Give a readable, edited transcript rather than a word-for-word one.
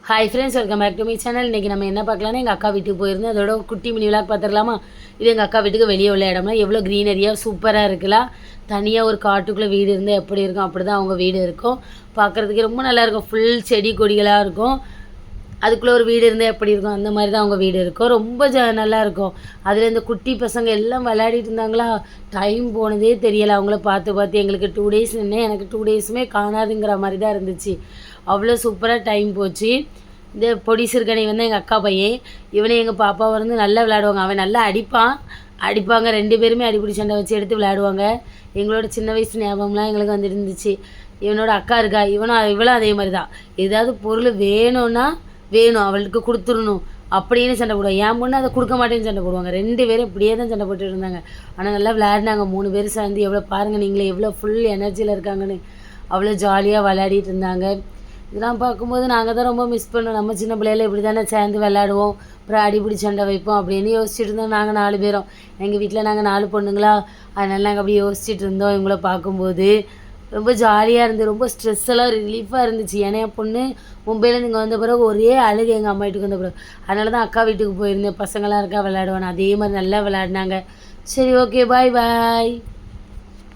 Hi friends, welcome back to my channel. இன்றைக்கி நம்ம என்ன பார்க்கலான்னா, எங்கள் அக்கா வீட்டுக்கு போயிருந்தேன். அதோட குட்டி மினி விளாக் பார்த்துடலாமா? இது எங்கள் அக்கா வீட்டுக்கு வெளியே உள்ள இடம்னா எவ்வளோ க்ரீனரியாக சூப்பராக இருக்கலாம். தனியாக ஒரு காட்டுக்குள்ளே வீடு இருந்தால் எப்படி இருக்கும், அப்படி தான் அவங்க வீடு இருக்கும். பார்க்குறதுக்கே ரொம்ப நல்லாயிருக்கும். ஃபுல் செடி கொடிகளாக இருக்கும். அதுக்குள்ளே ஒரு வீடு இருந்தால் எப்படி இருக்கும், அந்த மாதிரி தான் அவங்க வீடு இருக்கும். ரொம்ப நல்லாயிருக்கும். அதில் இந்த குட்டி பசங்க எல்லாம் விளையாடிட்டு இருந்தாங்களா, டைம் போனதே தெரியலை. அவங்கள பார்த்து பார்த்து எங்களுக்கு 2 டேஸ் நின்று எனக்கு 2 டேஸுமே காணாதுங்கிற மாதிரி தான் இருந்துச்சு. அவ்வளோ சூப்பராக டைம் போச்சு. இந்த பொடி சிறுகணி வந்து எங்கள் அக்கா பையன். இவனை எங்கள் பாப்பா வந்து நல்லா விளையாடுவாங்க. அவன் நல்லா அடிப்பாங்க. 2 பேருமே அடிப்பிடி சண்டை வச்சு எடுத்து விளையாடுவாங்க. எங்களோட சின்ன வயசு ஞாபகம்லாம் எங்களுக்கு வந்து இருந்துச்சு. இவனோட அக்கா இருக்கா, இவளும் அதே மாதிரி தான். ஏதாவது பொருள் வேணும் அவளுக்கு கொடுத்துடணும் அப்படின்னு சண்டை போடுவாங்க. என் பொண்ணு அதை கொடுக்க மாட்டேன்னு சண்டை போடுவாங்க. 2 பேரும் இப்படியே தான் சண்டை போட்டுட்டு இருந்தாங்க. ஆனால் நல்லா விளையாடினாங்க. 3 பேர் சேர்ந்து எவ்வளோ பாருங்கள் நீங்களே, எவ்வளோ ஃபுல் எனர்ஜியில் இருக்காங்கன்னு. அவ்வளோ ஜாலியாக விளையாடிட்டு இருந்தாங்க. இதெல்லாம் பார்க்கும்போது நாங்கள் தான் ரொம்ப மிஸ் பண்ணோம். நம்ம சின்ன பிள்ளையில இப்படி தானே சேர்ந்து விளையாடுவோம், அப்புறம் அடிப்பிடி சண்டை வைப்போம் அப்படின்னு யோசிச்சுட்டு இருந்தோம். நாங்கள் 4 பேரும், எங்கள் வீட்டில் நாங்கள் 4 பொண்ணுங்களா, அதனால நாங்கள் அப்படி யோசிச்சுட்டு இருந்தோம். இவங்கள பார்க்கும்போது ரொம்ப ஜாலியாக இருந்து, ரொம்ப ஸ்ட்ரெஸ் எல்லாம் ரிலீஃபாக இருந்துச்சு. ஏன்னா என் பொண்ணு மும்பையில் நீங்கள் வந்த பிறகு ஒரே அழுகு எங்கள் அம்மா வீட்டுக்கு வந்த பிறகு. அதனால தான் அக்கா வீட்டுக்கு போயிருந்தேன். பசங்களாம் இருக்கா விளையாடுவானு, அதே மாதிரி நல்லா விளையாடினாங்க. சரி, ஓகே, பாய் பாய்.